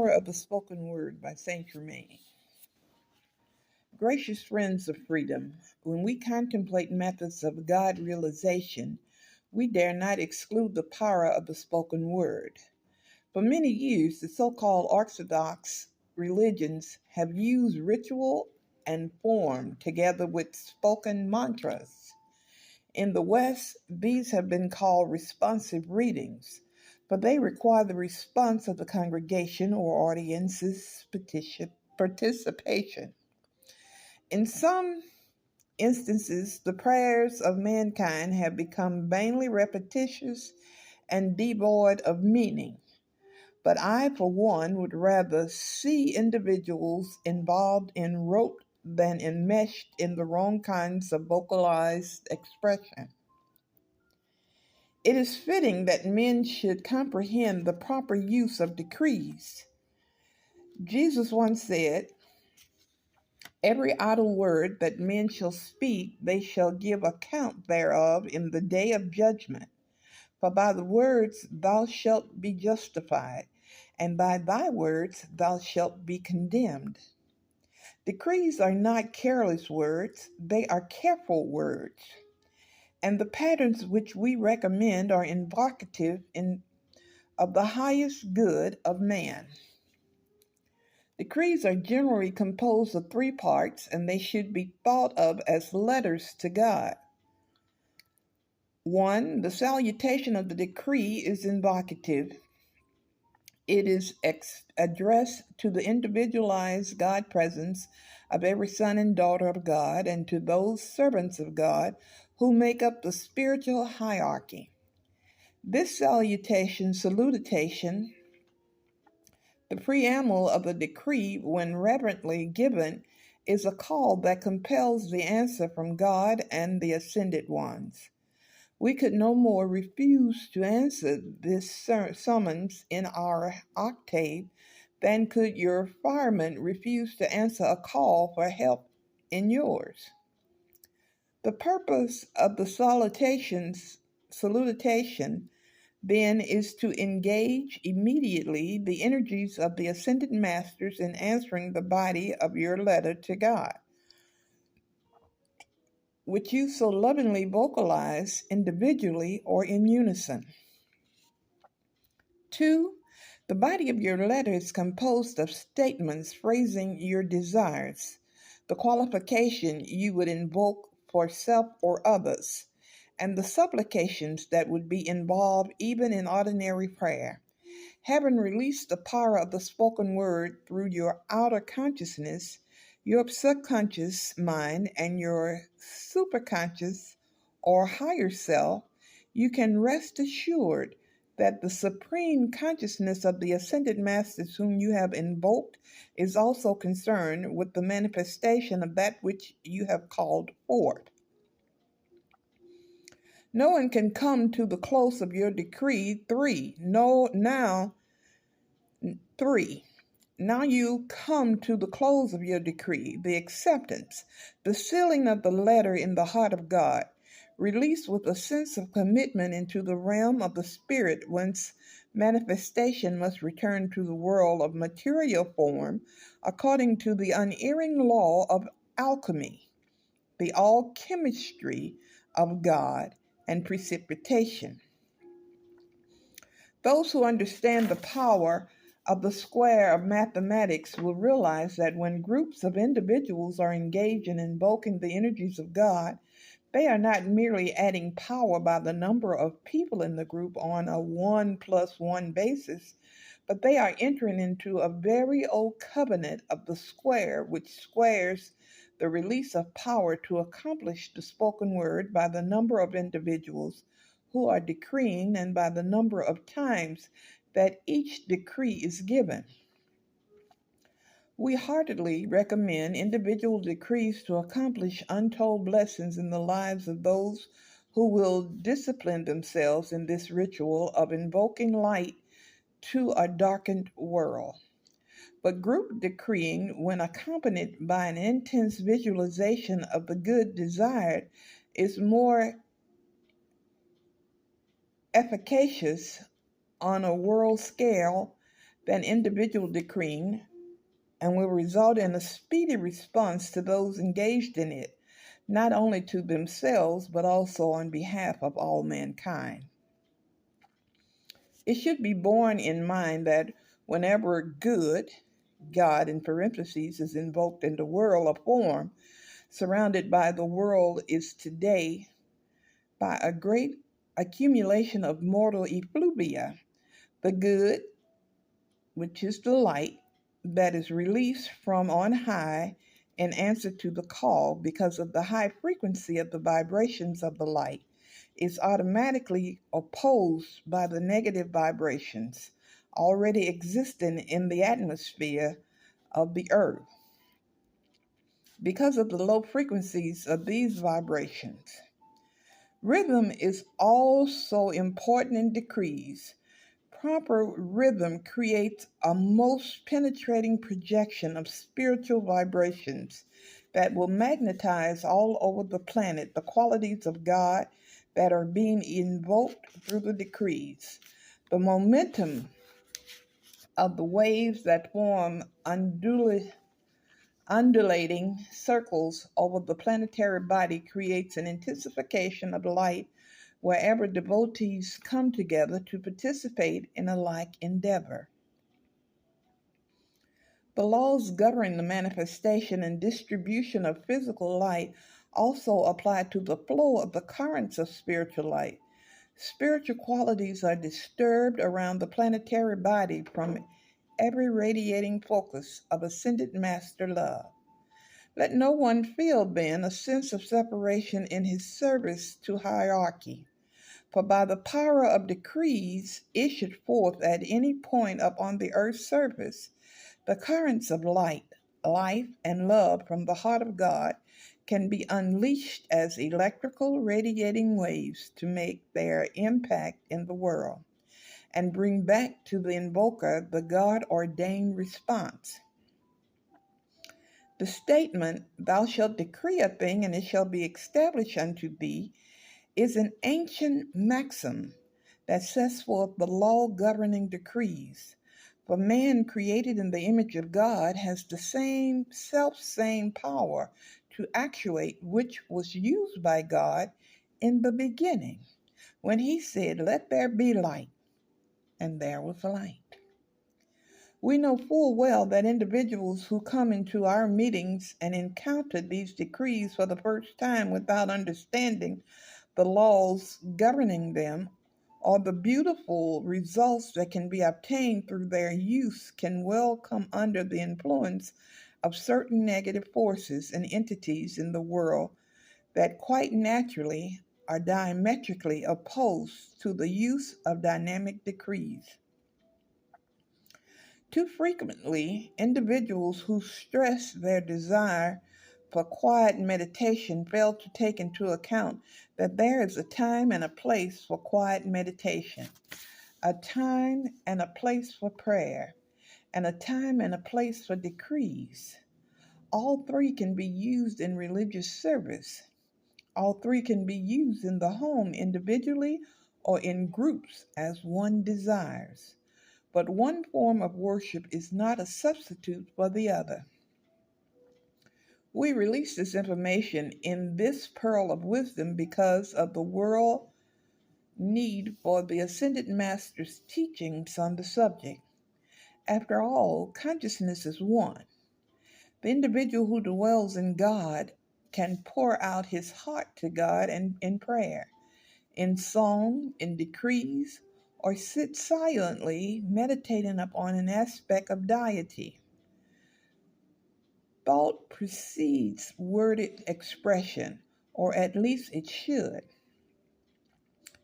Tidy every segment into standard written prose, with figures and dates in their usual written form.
Power of the Spoken Word by Saint Germain. Gracious friends of freedom, when we contemplate methods of God realization, we dare not exclude the power of the spoken word. For many years, the so called Orthodox religions have used ritual and form together with spoken mantras. In the West, these have been called responsive readings, but they require the response of the congregation or audience's participation. In some instances, the prayers of mankind have become vainly repetitious and devoid of meaning. But I, for one, would rather see individuals involved in rote than enmeshed in the wrong kinds of vocalized expression. It is fitting that men should comprehend the proper use of decrees. Jesus once said, "Every idle word that men shall speak, they shall give account thereof in the day of judgment. For by the words thou shalt be justified, and by thy words thou shalt be condemned." Decrees are not careless words, they are careful words. And the patterns which we recommend are invocative of the highest good of man. Decrees are generally composed of three parts, and they should be thought of as letters to God. 1. The salutation of the decree is invocative. It is addressed to the individualized God presence of every son and daughter of God and to those servants of God who make up the spiritual hierarchy. This salutation, the preamble of the decree, when reverently given, is a call that compels the answer from God and the ascended ones. We could no more refuse to answer this summons in our octave than could your fireman refuse to answer a call for help in yours. The purpose of the salutation then is to engage immediately the energies of the ascended masters in answering the body of your letter to God, which you so lovingly vocalize individually or in unison. 2. The body of your letter is composed of statements phrasing your desires, the qualification you would invoke for self or others, and the supplications that would be involved even in ordinary prayer. Having released the power of the spoken word through your outer consciousness, your subconscious mind, and your superconscious or higher self, you can rest assured that the supreme consciousness of the ascended masters whom you have invoked is also concerned with the manifestation of that which you have called forth. No one can come to the close of your decree. 3. Now you come to the close of your decree, the acceptance, the sealing of the letter in the heart of God, released with a sense of commitment into the realm of the spirit, whence manifestation must return to the world of material form according to the unerring law of alchemy, the alchemistry of God and precipitation. Those who understand the power of the square of mathematics will realize that when groups of individuals are engaged in invoking the energies of God, they are not merely adding power by the number of people in the group on a 1+1 basis, but they are entering into a very old covenant of the square, which squares the release of power to accomplish the spoken word by the number of individuals who are decreeing and by the number of times that each decree is given. We heartily recommend individual decrees to accomplish untold blessings in the lives of those who will discipline themselves in this ritual of invoking light to a darkened world. But group decreeing, when accompanied by an intense visualization of the good desired, is more efficacious on a world scale than individual decreeing and will result in a speedy response to those engaged in it, not only to themselves, but also on behalf of all mankind. It should be borne in mind that whenever good, God in parentheses, is invoked in the world, a form surrounded by the world is today by a great accumulation of mortal effluvia, the good, which is the light, that is released from on high in answer to the call because of the high frequency of the vibrations of the light, is automatically opposed by the negative vibrations already existing in the atmosphere of the earth. Because of the low frequencies of these vibrations, rhythm is also important in decrees. Proper rhythm creates a most penetrating projection of spiritual vibrations that will magnetize all over the planet the qualities of God that are being invoked through the decrees. The momentum of the waves that form undulating circles over the planetary body creates an intensification of light wherever devotees come together to participate in a like endeavor. The laws governing the manifestation and distribution of physical light also apply to the flow of the currents of spiritual light. Spiritual qualities are disturbed around the planetary body from every radiating focus of ascended master love. Let no one feel then a sense of separation in his service to hierarchy. For by the power of decrees issued forth at any point upon the earth's surface, the currents of light, life, and love from the heart of God can be unleashed as electrical radiating waves to make their impact in the world and bring back to the invoker the God ordained response. The statement, "Thou shalt decree a thing, and it shall be established unto thee," is an ancient maxim that sets forth the law governing decrees. For man created in the image of God has the same power to actuate which was used by God in the beginning when he said, "Let there be light," and there was light. We know full well that individuals who come into our meetings and encounter these decrees for the first time without understanding the laws governing them or the beautiful results that can be obtained through their use can well come under the influence of certain negative forces and entities in the world that quite naturally are diametrically opposed to the use of dynamic decrees. Too frequently, individuals who stress their desire for quiet meditation fail to take into account that there is a time and a place for quiet meditation, a time and a place for prayer, and a time and a place for decrees. All three can be used in religious service. All three can be used in the home individually or in groups as one desires. But one form of worship is not a substitute for the other. We release this information in this pearl of wisdom because of the world need for the Ascended Master's teachings on the subject. After all, consciousness is one. The individual who dwells in God can pour out his heart to God and in prayer, in song, in decrees, or sit silently meditating upon an aspect of deity. Thought precedes worded expression, or at least it should.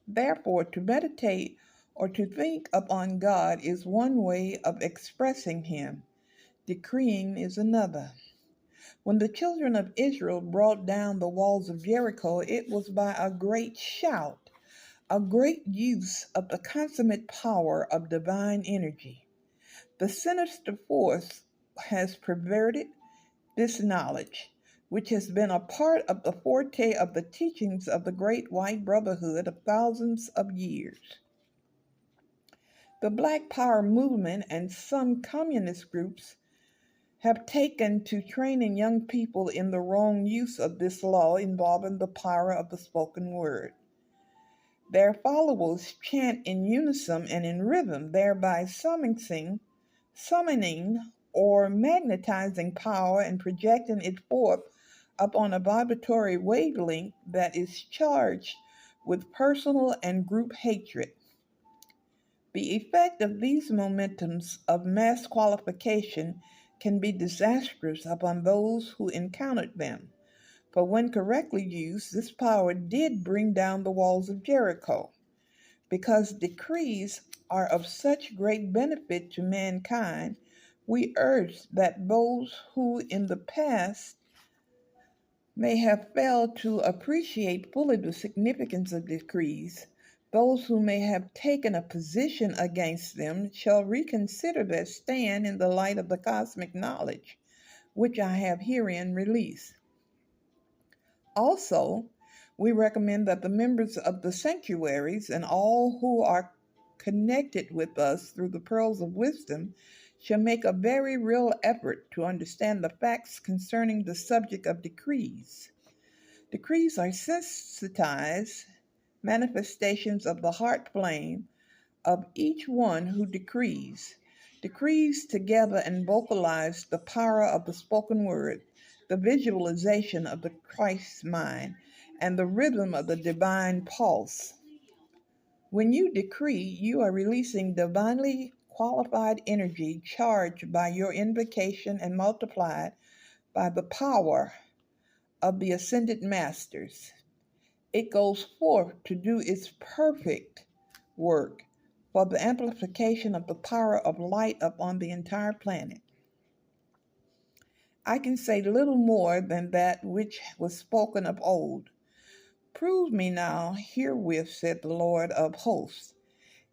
Therefore, to meditate or to think upon God is one way of expressing Him. Decreeing is another. When the children of Israel brought down the walls of Jericho, it was by a great shout, a great use of the consummate power of divine energy. The sinister force has perverted this knowledge, which has been a part of the forte of the teachings of the great white brotherhood of thousands of years. The Black Power movement and some communist groups have taken to training young people in the wrong use of this law involving the power of the spoken word. Their followers chant in unison and in rhythm, thereby summoning or magnetizing power and projecting it forth upon a vibratory wavelength that is charged with personal and group hatred. The effect of these momentums of mass qualification can be disastrous upon those who encountered them, for when correctly used, this power did bring down the walls of Jericho. Because decrees are of such great benefit to mankind, we urge that those who in the past may have failed to appreciate fully the significance of decrees, those who may have taken a position against them shall reconsider their stand in the light of the cosmic knowledge which I have herein released. Also, we recommend that the members of the sanctuaries and all who are connected with us through the pearls of wisdom shall make a very real effort to understand the facts concerning the subject of decrees. Decrees are sensitized manifestations of the heart flame of each one who decrees. Decrees together and vocalize the power of the spoken word, the visualization of the Christ's mind, and the rhythm of the divine pulse. When you decree, you are releasing divinely qualified energy charged by your invocation and multiplied by the power of the ascended masters. It goes forth to do its perfect work for the amplification of the power of light upon the entire planet. I can say little more than that which was spoken of old. Prove me now herewith, said the Lord of hosts,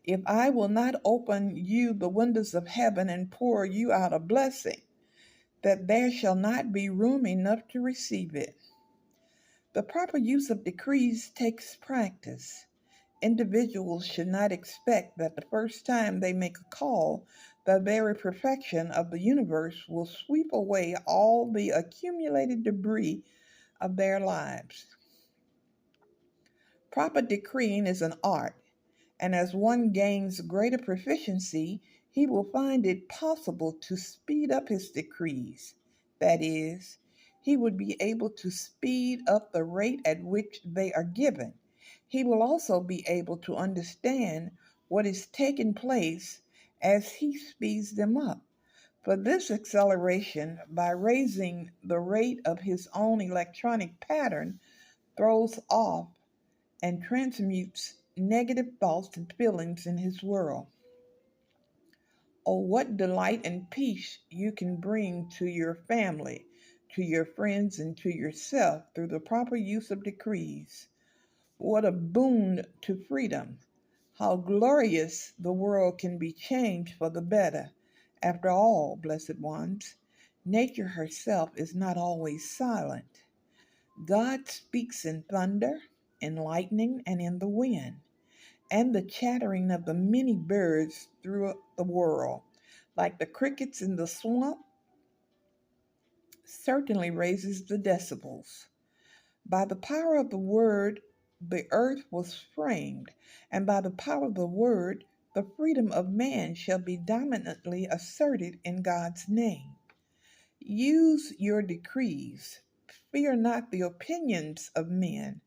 if I will not open you the windows of heaven and pour you out a blessing, that there shall not be room enough to receive it. The proper use of decrees takes practice. Individuals should not expect that the first time they make a call, the very perfection of the universe will sweep away all the accumulated debris of their lives. Proper decreeing is an art, and as one gains greater proficiency, he will find it possible to speed up his decrees. That is, he would be able to speed up the rate at which they are given. He will also be able to understand what is taking place as he speeds them up. For this acceleration, by raising the rate of his own electronic pattern, throws off and transmutes negative thoughts and feelings in his world. Oh, what delight and peace you can bring to your family, to your friends, and to yourself through the proper use of decrees. What a boon to freedom. How glorious the world can be changed for the better. After all, blessed ones, nature herself is not always silent. God speaks in thunder, in lightning, and in the wind, and the chattering of the many birds through the world, like the crickets in the swamp, certainly raises the decibels. By the power of the word, the earth was framed, and by the power of the word, the freedom of man shall be dominantly asserted in God's name. Use your decrees. Fear not the opinions of men,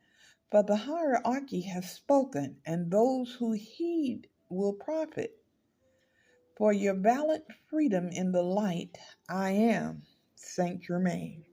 for the hierarchy has spoken, and those who heed will profit. For your valid freedom in the light, I am Saint Germain.